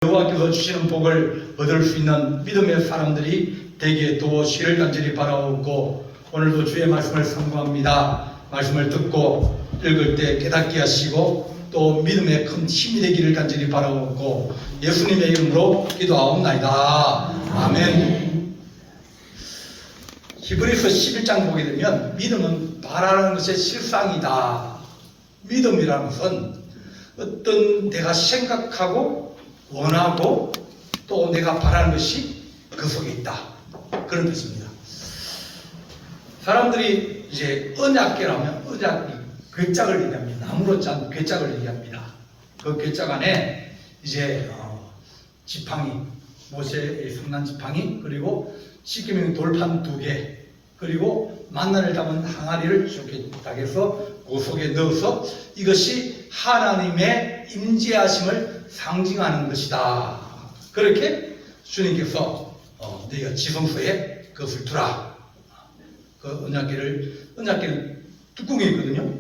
여호와께서 주시는 복을 얻을 수 있는 믿음의 사람들이 되게 도시를 간절히 바라오고, 오늘도 주의 말씀을 선고합니다. 말씀을 듣고 읽을 때 깨닫게 하시고 또 믿음의 큰 힘이 되기를 간절히 바라오고 예수님의 이름으로 기도하옵나이다. 아멘. 히브리서 11장 보게 되면 믿음은 바라는 것의 실상이다. 믿음이라는 것은 어떤 내가 생각하고 원하고 또 내가 바라는 것이 그 속에 있다, 그런 뜻입니다. 사람들이 이제 언약궤라면 언약이 괴짝을 얘기합니다. 나무로 짠 괴짝을 얘기합니다. 그 괴짝 안에 이제 지팡이, 모세의 성난 지팡이, 그리고 십계명 돌판 2개, 그리고 만나를 담은 항아리를 이렇게 딱 해서 그 속에 넣어서 이것이 하나님의 임재하심을 상징하는 것이다. 그렇게 주님께서 너희가 지성소에 그것을 두라. 그 언약궤는 뚜껑이 있거든요.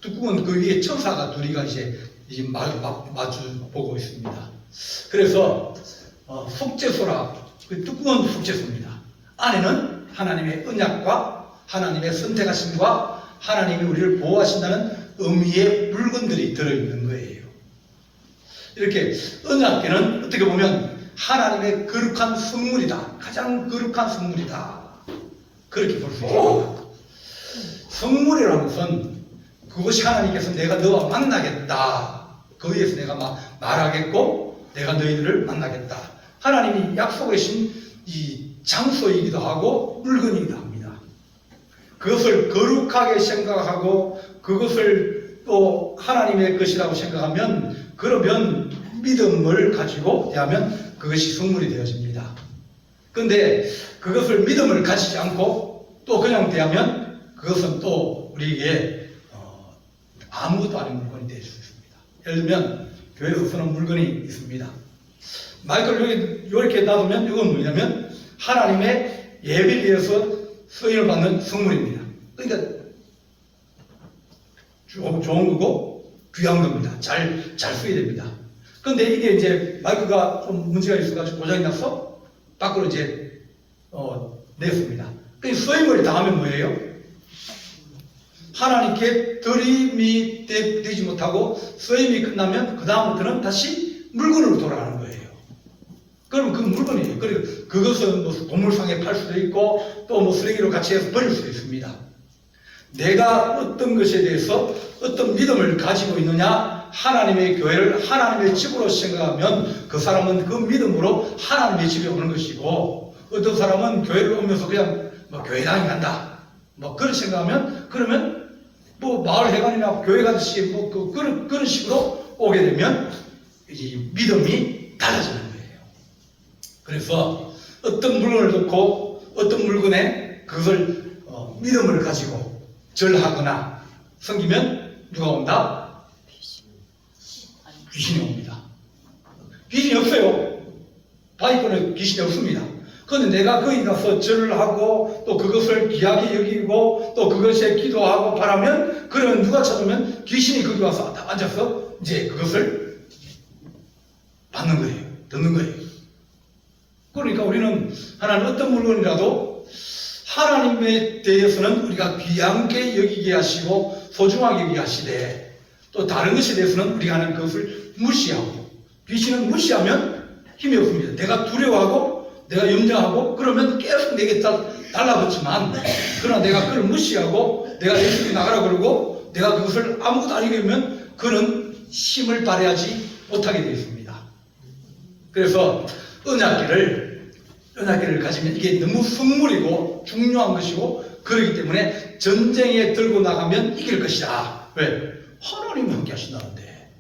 뚜껑은 그 위에 천사가 둘이가 이제 마주 보고 있습니다. 그래서 속죄소라, 그 뚜껑은 속죄소입니다. 안에는 하나님의 언약과 하나님의 선택하심과 하나님이 우리를 보호하신다는 의미의 물건들이 들어있는 거예요. 이렇게 언약궤는 어떻게 보면 하나님의 거룩한 성물이다. 가장 거룩한 성물이다. 그렇게 볼 수 있습니다. 성물이라는 것은 그것이 하나님께서 내가 너와 만나겠다, 거기에서 내가 말하겠고 내가 너희들을 만나겠다, 하나님이 약속하신 이 장소이기도 하고 물건이기도 합니다. 그것을 거룩하게 생각하고 그것을 또 하나님의 것이라고 생각하면, 그러면 믿음을 가지고 대하면 그것이 성물이 되어집니다. 그런데 그것을 믿음을 가지지 않고 또 그냥 대하면 그것은 또 우리에게 아무것도 아닌 물건이 될 수 있습니다. 예를 들면 교회에서 쓰는 물건이 있습니다. 마이크를 이렇게 놔두면 이건 뭐냐면 하나님의 예배를 위해서 쓰임을 받는 성물입니다. 그러니까 좋은 거고 귀한 겁니다. 잘 써야 됩니다. 그런데 이게 이제 마이크가 좀 문제가 있어가지고 고장이 나서 밖으로 이제 냈습니다. 그 쓰임을 당하면 뭐예요? 하나님께 드림이 되지 못하고 쓰임이 끝나면 그 다음부터는 다시 물건으로 돌아가는 거예요. 그러면 그 물건이에요. 그리고 그것은 뭐 보물상에 팔 수도 있고 또 뭐 쓰레기로 같이 해서 버릴 수도 있습니다. 내가 어떤 것에 대해서 어떤 믿음을 가지고 있느냐, 하나님의 교회를 하나님의 집으로 생각하면 그 사람은 그 믿음으로 하나님의 집에 오는 것이고, 어떤 사람은 교회를 오면서 그냥 교회당에 간다, 그런 생각하면, 그러면 마을 회관이나 교회 가듯이 그런 식으로 오게 되면 이 믿음이 달라지는 거예요. 그래서 어떤 물건을 놓고 어떤 물건에 그것을 믿음을 가지고 절하거나 섬기면 누가 온다? 귀신이 옵니다. 귀신이 없어요. 바이블에 귀신이 없습니다. 그런데 내가 거기 가서 절을 하고 또 그것을 귀하게 여기고 또 그것에 기도하고 바라면, 그러면 누가 찾으면 귀신이 거기 와서 앉아서 이제 그것을 받는 거예요. 듣는 거예요. 그러니까 우리는 하나님 어떤 물건이라도 하나님에 대해서는 우리가 귀하게 여기게 하시고 소중하게 여기게 하시되, 또 다른 것에 대해서는 우리가 하는 그것을 무시하고, 귀신은 무시하면 힘이 없습니다. 내가 두려워하고 내가 염려하고 그러면 계속 내게 달라붙지만, 그러나 내가 그걸 무시하고 내가 예수님 나가라 그러고 내가 그것을 아무것도 아니게 하면 그는 힘을 발휘하지 못하게 되어 있습니다. 그래서 언약궤를 가지면 이게 너무 성물이고 중요한 것이고, 그렇기 때문에 전쟁에 들고 나가면 이길 것이다. 왜? 하나님이 함께 하신다는데.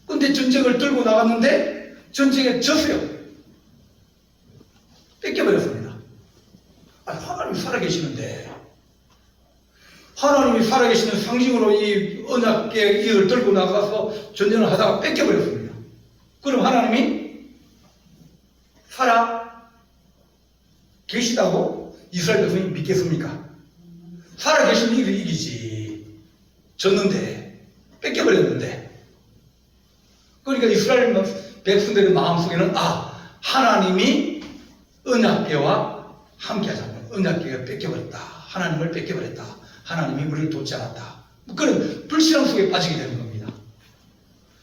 근데 전쟁을 들고 나갔는데 전쟁에 졌어요. 뺏겨버렸습니다. 하나님이 살아계시는데, 하나님이 살아계시는 상징으로 이 언약궤 이걸 들고 나가서 전쟁을 하다가 뺏겨버렸습니다. 그럼 하나님이 살아 계시다고 이스라엘 백성이 믿겠습니까? 살아 계시면 이기지. 졌는데, 뺏겨버렸는데. 그러니까 이스라엘 백성들의 마음속에는 하나님이 언약궤와 함께하자. 언약궤가 뺏겨버렸다. 하나님을 뺏겨버렸다. 하나님이 우리를 돕지 않았다. 그런 불신앙 속에 빠지게 되는 겁니다.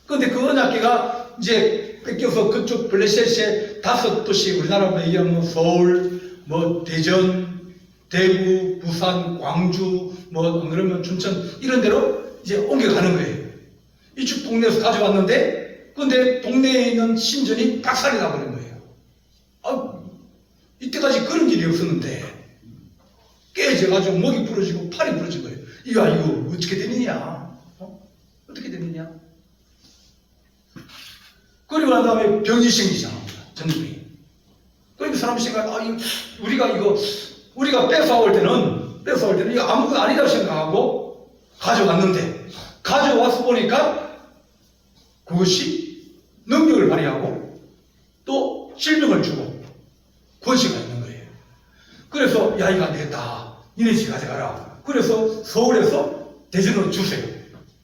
그런데 그 언약궤가 이제 뺏겨서 그쪽 블레셋의 5도시, 우리나라 얘기하면 서울, 대전, 대구, 부산, 광주, 안 그러면 춘천 이런 데로 이제 옮겨가는 거예요. 이쪽 동네에서 가져왔는데, 근데 동네에 있는 신전이 박살이 나버린 거예요. 이때까지 그런 일이 없었는데 깨져가지고 목이 부러지고 팔이 부러진 거예요. 이거 어떻게 되느냐? 어떻게 되느냐? 그리고 난 다음에 병이 생기잖아. 전염병이. 그러니까 사람이 생각해, 우리가 뺏어올 때는 이거 아무것도 아니다 생각하고 가져왔는데, 가져와서 보니까 그것이 능력을 발휘하고 또 질병을 주고 권세가 있는 거예요. 그래서 이거 안 되겠다. 니네 집 가져가라. 그래서 서울에서 대전으로 주세요.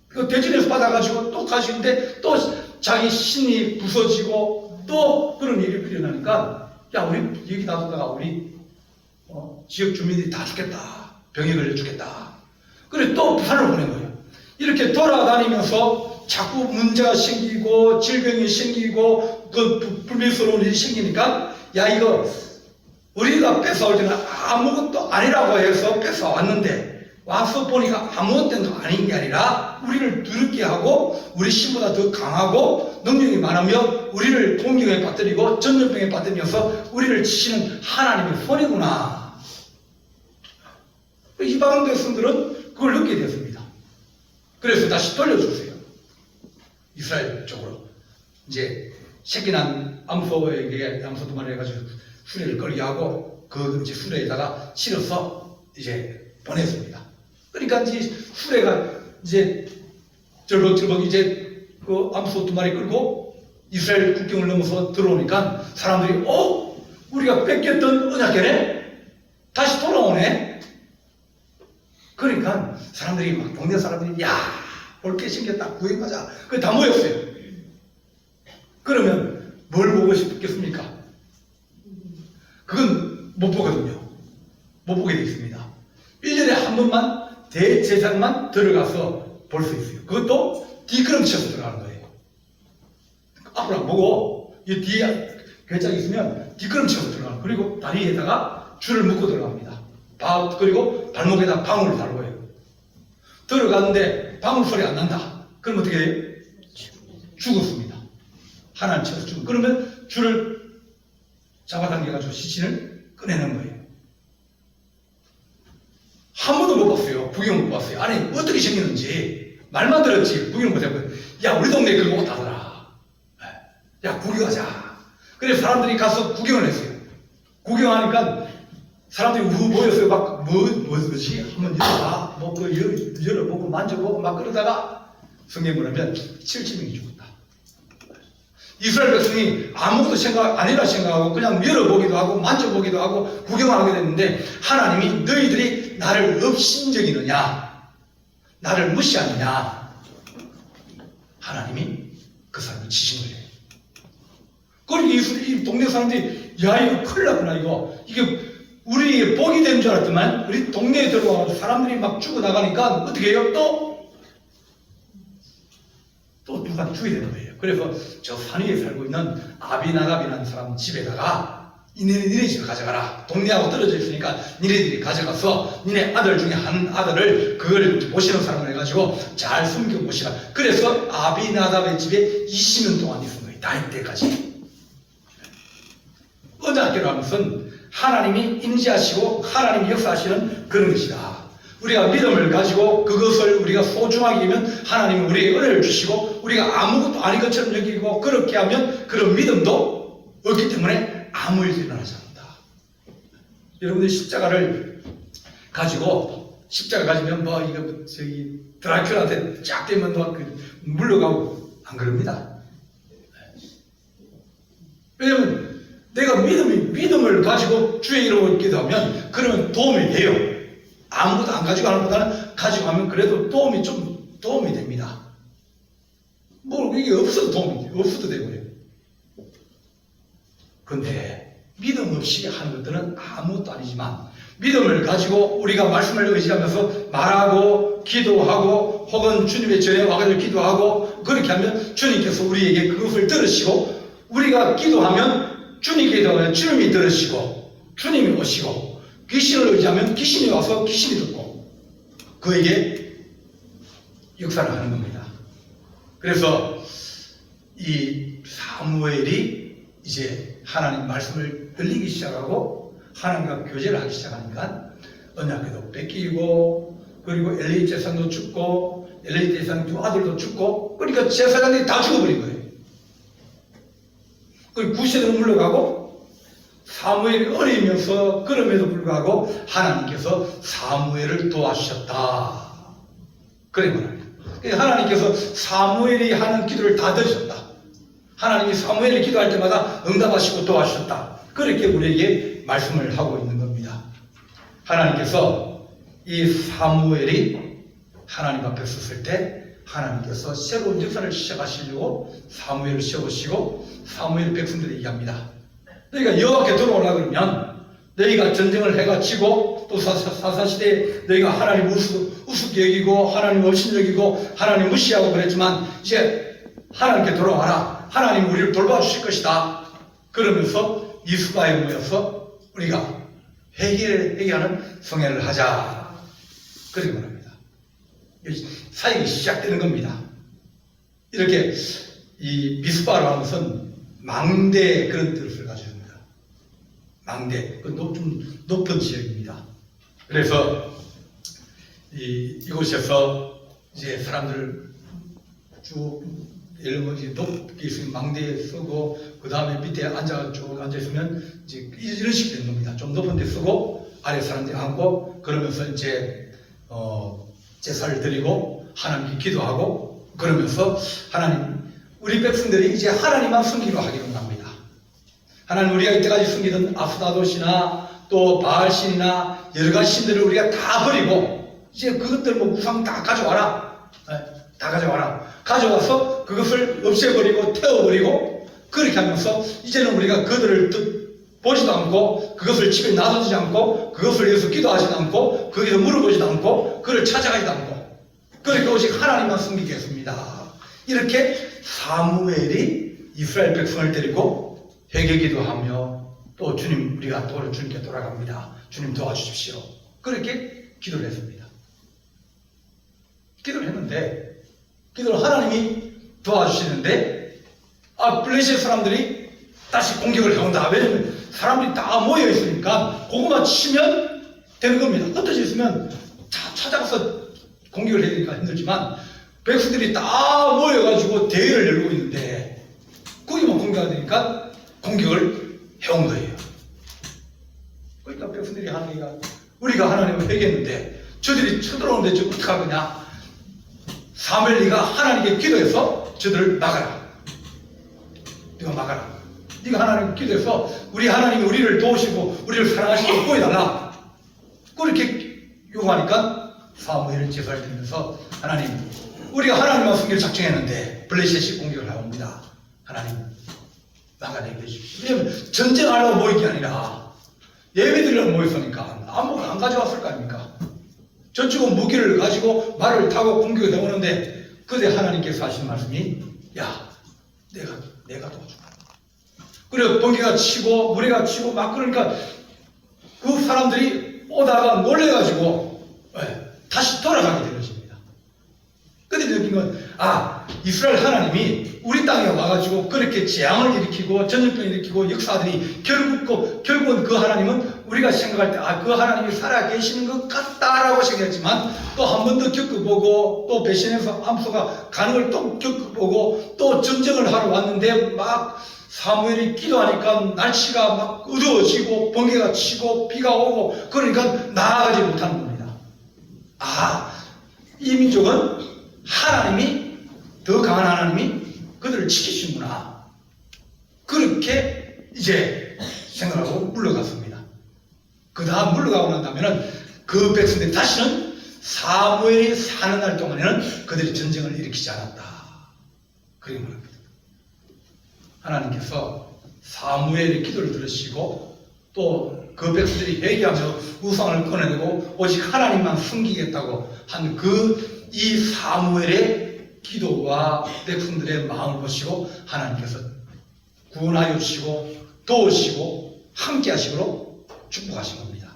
그 대전에서 받아가지고 또 가시는데 또 자기 신이 부서지고 또 그런 일이 일어나니까 우리 여기 놔두다가 우리 지역 주민들이 다 죽겠다. 병에 걸려 죽겠다. 그래 또 부산으로 보낸 거예요. 이렇게 돌아다니면서 자꾸 문제가 생기고 질병이 생기고 그 불미스러운 일이 생기니까 이거 우리가 뺏어올 때는 아무것도 아니라고 해서 뺏어왔는데 와서 보니까 아무것도 아닌 게 아니라 우리를 두렵게 하고 우리 신보다 더 강하고 능력이 많으며 우리를 공경에 빠뜨리고 전염병에 빠뜨리면서 우리를 치시는 하나님의 손이구나. 이방 백성들은 그걸 느끼게 되었습니다. 그래서 다시 돌려주세요. 이스라엘 쪽으로. 이제 새끼난 암소에게 암소 2마리 해가지고 수레를 끌게 하고 그 이제 수레에다가 실어서 이제 보냈습니다. 그러니까 이제 수레가 이제 절벅절벅 이제 그 암소 2마리 끌고 이스라엘 국경을 넘어서 들어오니까 사람들이 우리가 뺏겼던 언약궤네? 다시 돌아오네? 그러니까 사람들이 막 동네 사람들이 볼게 생겼다 구경 가자. 그게 다 모였어요. 그러면 뭘 보고 싶겠습니까? 그건 못 보거든요. 못 보게 되어 있습니다. 1년에 한 번만 대제사장만 들어가서 볼 수 있어요. 그것도 뒷걸음쳐서 들어가는 거예요. 앞으로 안 보고 이 뒤에 괴짝이 있으면 뒷걸음쳐서 들어가는 거예요. 그리고 다리에다가 줄을 묶고 들어갑니다. 그리고 발목에다 방울을 달고요. 들어가는데 방울 소리 안 난다. 그럼 어떻게 해요? 죽었습니다. 하나님 쳐서 죽고. 그러면 줄을 잡아당겨가지고 시신을 꺼내는 거예요. 한 번도 못 봤어요. 구경 못 봤어요. 아니 어떻게 생겼는지 말만 들었지 구경 못 해봤어요. 우리 동네에 그거 못하더라. 구경하자. 그래서 사람들이 가서 구경을 했어요. 구경하니까 사람들이 모였어요. 뭐지? 한번 열어봐. 열어보고 만져보고 막 그러다가 성경을 하면 70명이 죽었다. 이스라엘 백성이 아무것도 아니라 생각하고 그냥 열어보기도 하고 만져보기도 하고 구경을 하게 됐는데 하나님이 너희들이 나를 업신여기느냐 나를 무시하느냐 하나님이 그 사람을 치신 거예요. 그러니까 이 동네 사람들이 이거 큰일 났구나 이게 우리 복이 된 줄 알았더만 우리 동네에 들어와서 사람들이 막 죽어나가니까 어떻게 해요? 또 누가 죽게 되는 거예요. 그래서 저 산 위에 살고 있는 아비나답이라는 사람 집에다가 니네 집에 가져가라. 동네하고 떨어져 있으니까 니네들이 가져가서 니네 아들 중에 한 아들을 그걸 모시는 사람을 해가지고 잘 숨겨 모시라. 그래서 아비나답의 집에 20년 동안 있은 거예요. 나이 때까지. 언약궤라는 것은 하나님이 임재하시고 하나님이 역사하시는 그런 것이다. 우리가 믿음을 가지고 그것을 우리가 소중하게 여기면 하나님은 우리에게 은혜를 주시고 우리가 아무것도 아닌 것처럼 여기고 그렇게 하면 그런 믿음도 없기 때문에 아무 일도 일어나지 않는다. 여러분들 십자가를 가지고 십자가 가지면 드라큘라한테 쫙 되면 물러가고 안 그럽니다. 왜냐면 내가 믿음을 가지고 주의 이름을 기도하면 그러면 도움이 돼요. 아무것도 안 가지고 하는 것보다는 가지고 하면 그래도 도움이 됩니다. 이게 없어도 없어도 되고요. 그런데 믿음 없이 하는 것들은 아무것도 아니지만 믿음을 가지고 우리가 말씀을 의지하면서 말하고 기도하고 혹은 주님의 전에 와가지고 기도하고 그렇게 하면 주님께서 우리에게 그것을 들으시고 우리가 기도하면 주님께 기도하면 주님이 들으시고 주님이 오시고 귀신을 의지하면 귀신이 와서 귀신이 듣고 그에게 역사를 하는 겁니다. 그래서 이 사무엘이 이제 하나님 말씀을 들리기 시작하고 하나님과 교제를 하기 시작하니까 언약궤도 뺏기고 그리고 엘리 제사장도 죽고 엘리 제사장 두 아들도 죽고 그러니까 제사장들이 다 죽어버린 거예요. 그리고 구세로 물러가고 사무엘이 어리면서 그럼에도 불구하고 하나님께서 사무엘을 도와주셨다. 그래 말합니다. 하나님께서 사무엘이 하는 기도를 다 들으셨다. 하나님이 사무엘이 기도할 때마다 응답하시고 도와주셨다. 그렇게 우리에게 말씀을 하고 있는 겁니다. 하나님께서 이 사무엘이 하나님 앞에 섰을 때 하나님께서 새로운 역사를 시작하시려고 사무엘을 세우시고 사무엘 백성들에게 얘기합니다. 너희가 여호와께 들어오라 그러면 너희가 전쟁을 해가지고 또 사사시대에 너희가 하나님 우습게 여기고 하나님 없인 여기고 하나님 무시하고 그랬지만 이제 하나님께 돌아와라. 하나님 우리를 돌봐주실 것이다. 그러면서 이스바에 모여서 우리가 회개하는 성회를 하자. 그렇게 말합니다. 사역이 시작되는 겁니다. 이렇게 이 미스바라고 하는 것은 망대 그런 뜻을 가지고 있습니다. 망대, 그 좀 높은 지역입니다. 그래서 이곳에서 이제 사람들 쭉 예를 들면 이제 높게 있으면 망대에 쓰고 그 다음에 밑에 쭉 앉아 있으면 이제 이런 식으로 되는 겁니다. 좀 높은 데 쓰고 아래 사람들이 앉고 그러면서 이제 제사를 드리고 하나님께 기도하고 그러면서 하나님 우리 백성들이 이제 하나님만 섬기로 하기로 합니다. 하나님 우리가 이때까지 섬기던 아스타롯이나 또 바알신이나 여러 가지 신들을 우리가 다 버리고 이제 그것들 뭐 우상 다 가져와라. 다 가져와라. 가져와서 그것을 없애버리고 태워버리고 그렇게 하면서 이제는 우리가 그들을 보지도 않고 그것을 집에 놔두지 않고 그것을 위해서 기도하지도 않고 거기서 물어보지도 않고 그를 찾아가지도 않고 그러니까 오직 하나님만 섬기겠습니다. 이렇게 사무엘이 이스라엘 백성을 데리고 회개기도하며 또 주님 우리가 주님께 돌아갑니다. 주님 도와주십시오. 그렇게 기도를 했습니다. 기도를 했는데 기도를 하나님이 도와주시는데 블레셋 사람들이 다시 공격을 해온다. 왜냐면 사람들이 다 모여 있으니까 그것만 치면 되는 겁니다. 흩어져 있으면 찾아가서 공격을 해야 되니까 힘들지만 백성들이 다 모여가지고 대회를 열고 있는데 거기만 공격하다 되니까 공격을 해온 거예요. 그러니까 백성들이 하는 얘기가 우리가 하나님을 회개했는데 저들이 쳐들어오는데 저 어떡할 거냐. 사무엘이가 하나님께 기도해서 저들을 막아라. 네가 막아라. 네가 하나님께 기도해서 우리 하나님이 우리를 도우시고 우리를 사랑하시고 보여달라. 그렇게 요구하니까 사무엘을 제사를 드리면서 하나님 우리가 하나님만 섬기를 작정했는데 블레셋이 공격을 해옵니다. 하나님 막아내게 해주십시오. 왜냐하면 전쟁하려고 모인 게 아니라 예배드리려고 모였으니까 아무것도 안 가져왔을 거 아닙니까? 저쪽은 무기를 가지고 말을 타고 공격해 오는데 그때 하나님께서 하신 말씀이 야 내가 도와준다. 그래 번개가 치고 모래가 치고 막 그러니까 그 사람들이 오다가 놀래가지고 다시 돌아가게 되는 것입니다. 그때 느낀 건 이스라엘 하나님이 우리 땅에 와가지고 그렇게 재앙을 일으키고 전염병을 일으키고 역사들이 결국은 그 하나님은 우리가 생각할 때 그 하나님이 살아 계시는 것 같다라고 생각했지만 또 한 번 더 겪어보고 또 배신해서 암소가 가는 걸 또 겪어보고 또 전쟁을 하러 왔는데 막 사무엘이 기도하니까 날씨가 막 어두워지고 번개가 치고 비가 오고 그러니까 나아가지 못하는 겁니다. 이 민족은 하나님이 더 강한 하나님이 그들을 지키시구나. 그렇게 이제 생각하고 물러갔습니다. 그 다음 물러가고 난다면은 그 백성들이 다시는 사무엘이 사는 날 동안에는 그들이 전쟁을 일으키지 않았다. 그렇게 말합니다. 하나님께서 사무엘의 기도를 들으시고 또 그 백성들이 회개하며 우상을 꺼내내고 오직 하나님만 섬기겠다고 한 이 사무엘의 기도와 백성들의 마음을 보시고 하나님께서 구원하여 주시고 도우시고 함께 하시고 축복하신 겁니다.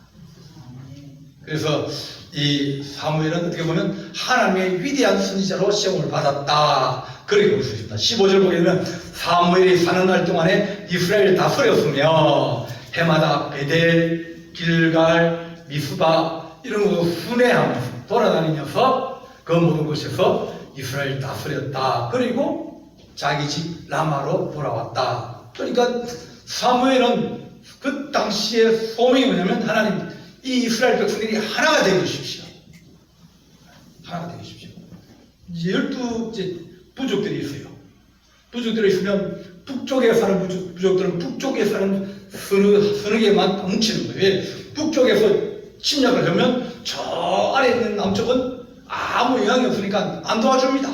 그래서 이 사무엘은 어떻게 보면 하나님의 위대한 선지자로 시험을 받았다. 그렇게 볼 수 있습니다. 15절 보게 되면 사무엘이 사는 날 동안에 이스라엘을 다스렸으며 해마다 베델, 길갈, 미스바 이런 곳을 순회하면서 돌아다니면서 그 모든 곳에서 이스라엘을 다스렸다. 그리고 자기 집 라마로 돌아왔다. 그러니까 사무엘은 그 당시의 소명이 뭐냐면 하나님 이 이스라엘 백성들이 하나가 되게 해주십시오. 하나가 되게 해주십시오. 12 부족들이 있어요. 부족들이 있으면 북쪽에 사는 부족들은 북쪽에 사는 서너 개만 뭉치는 거예요. 왜? 북쪽에서 침략을 하면 저 아래에 있는 남쪽은 아무 영향이 없으니까 안 도와줍니다.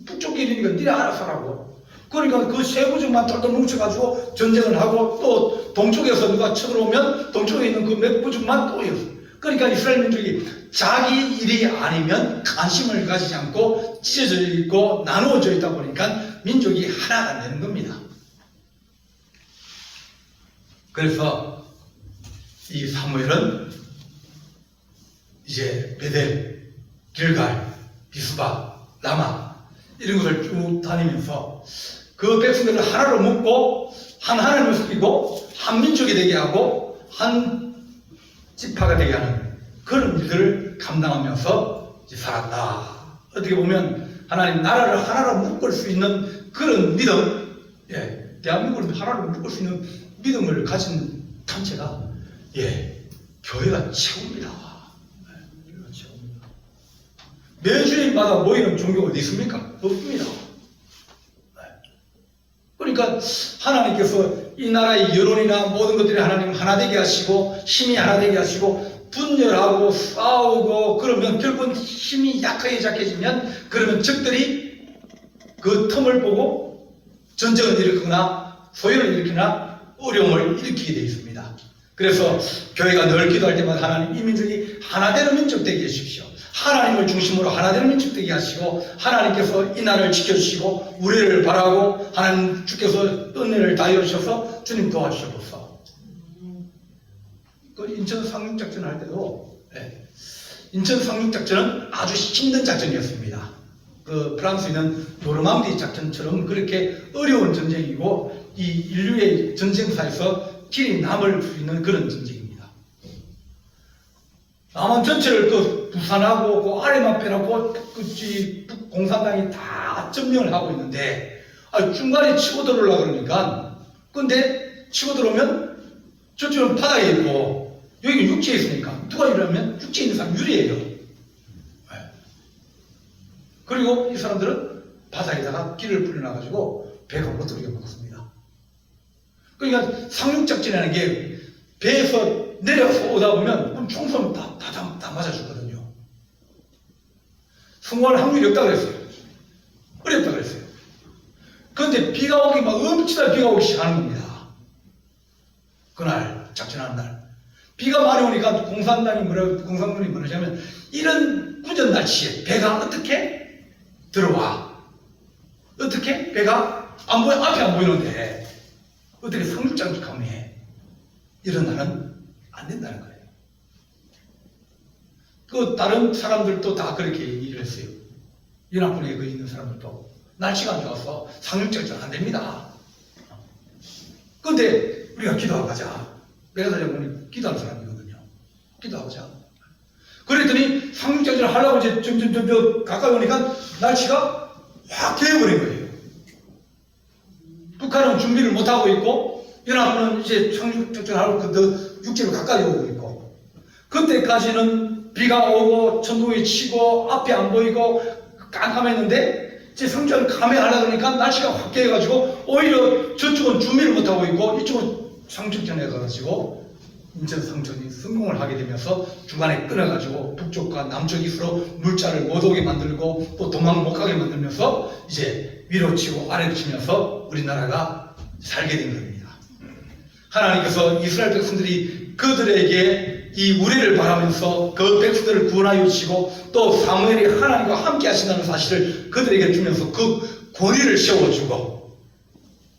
북쪽끼리니까 니네 알아서 하라고. 그러니까 그 세 부족만 똘똘 뭉쳐가지고 전쟁을 하고 또 동쪽에서 누가 쳐들어오면 동쪽에 있는 그 몇 부족만 또 해요. 그러니까 이스라엘 민족이 자기 일이 아니면 관심을 가지지 않고 찢어져 있고 나누어져 있다 보니까 민족이 하나가 안 되는 겁니다. 그래서 이 사무엘은 이제 베델, 길갈, 비스바, 라마 이런 것을 쭉 다니면서 그 백성들을 하나로 묶고 한 하나님을 섬기고 한 민족이 되게 하고 한 지파가 되게 하는 그런 일들을 감당하면서 이제 살았다. 어떻게 보면 하나님 나라를 하나로 묶을 수 있는 그런 믿음, 대한민국을 하나로 묶을 수 있는 믿음을 가진 단체가 교회가 최고입니다. 매주일마다 모이는 종교가 어디 있습니까? 없습니다. 그러니까 하나님께서 이 나라의 여론이나 모든 것들이 하나님 하나 되게 하시고 힘이 하나 되게 하시고 분열하고 싸우고 그러면 결국은 힘이 약해지면 그러면 적들이 그 틈을 보고 전쟁을 일으키거나 소요를 일으키거나 어려움을 일으키게 되어 있습니다. 그래서 교회가 늘 기도할 때마다 하나님 이 민족이 하나 되는 민족 되게 해주십시오. 하나님을 중심으로 하나 되는 민족 되게 하시고 하나님께서 이 나라를 지켜주시고 우리를 바라고 하나님 주께서 은혜를 다해 주셔서 주님 도와주셔서 그 인천 상륙작전 할 때도 인천 상륙작전은 아주 힘든 작전이었습니다. 그 프랑스에 있는 노르망디 작전처럼 그렇게 어려운 전쟁이고 이 인류의 전쟁사에서 길이 남을 수 있는 그런 전쟁입니다. 남한 전체를 그 부산하고 그 아래만 빼놓고 그 공산당이 다 점령을 하고 있는데 중간에 치고 들어오려고 그러니까 근데 치고 들어오면 저쪽은 바다에 있고 여기는 육지에 있으니까 누가 유리하면 육지에 있는 사람 유리해요. 그리고 이 사람들은 바다에다가 길을 뿌려놔가지고 배가 못 들어오게 먹었습니다. 그러니까 상륙작전이라는 게 배에서 내려서 오다 보면 총선 다 맞아주거든요. 성공할 확률이 없다고 그랬어요. 어렵다고 그랬어요. 그런데 비가 오기 막 엄청나게 비가 오기 시작하는 겁니다. 그날 작전하는 날 비가 많이 오니까 공산당이 뭐라냐면 이런 구전 날씨에 배가 어떻게 들어와? 어떻게 배가 안 보여 앞이 안 보이는데 어떻게 상륙작전하면 해? 이런 날은 안 된다는 거예요. 그 다른 사람들도 다 그렇게 얘기를 했어요. 연합군에 그 있는 사람들도 날씨가 안 좋아서 상륙작전 안 됩니다. 그런데 우리가 기도하고 가자. 내가 다녀보니 기도하는 사람이거든요. 기도하고 가자. 그랬더니 상륙작전을 하려고 이제 점점 가까이 오니까 날씨가 확 개어버린 거예요. 북한은 준비를 못하고 있고 연합군은 이제 상륙작전을 하고 그 육지로 가까이 오고 있고 그때까지는 비가 오고 천둥이 치고 앞이 안 보이고 깜깜했는데 이제 상륙작전을 감행하려고 하니까 날씨가 확 개어가지고 오히려 저쪽은 준비를 못하고 있고 이쪽은 상륙작전에 가가지고 인천 상륙작전이 성공을 하게 되면서 중간에 끊어가지고 북쪽과 남쪽이 서로 물자를 못 오게 만들고 또 도망 못 가게 만들면서 이제 위로 치고 아래로 치면서 우리나라가 살게 된 겁니다. 하나님께서 이스라엘 백성들이 그들에게 이 우리를 바라면서 그 백성들을 구원하여 주시고 또 사무엘이 하나님과 함께 하신다는 사실을 그들에게 주면서 그 권위를 세워주고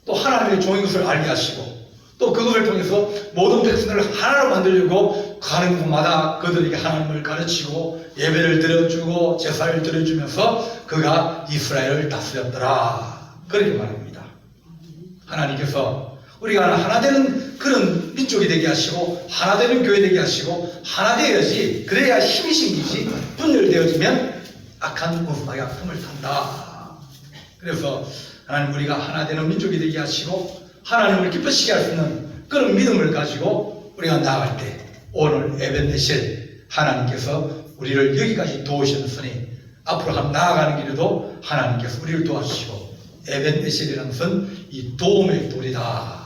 또 하나님의 종인 것을 알게 하시고 또 그것을 통해서 모든 백성들을 하나로 만들려고 가는 곳마다 그들에게 하나님을 가르치고 예배를 드려주고 제사를 드려주면서 그가 이스라엘을 다스렸더라. 그렇게 말합니다. 하나님께서 우리가 하나 되는 그런 민족이 되게 하시고 하나 되는 교회 되게 하시고 하나 되어야지, 그래야 힘이 생기지, 분열되어지면 악한 음악의 틈을 탄다. 그래서 하나님 우리가 하나 되는 민족이 되게 하시고 하나님을 기쁘시게 할 수 있는 그런 믿음을 가지고 우리가 나아갈 때 오늘 에벤네셀 하나님께서 우리를 여기까지 도우셨으니 앞으로 나아가는 길에도 하나님께서 우리를 도와주시고 에벤네셀이라는 것은 이 도움의 돌이다.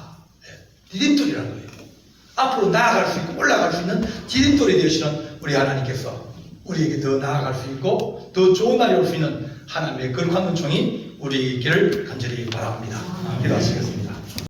디딤돌이라는 거예요. 앞으로 나아갈 수 있고 올라갈 수 있는 디딤돌이 되시는 우리 하나님께서 우리에게 더 나아갈 수 있고 더 좋은 날이 올 수 있는 하나님의 거룩한 은총이 우리 길을 간절히 바랍니다. 기도하시겠습니다.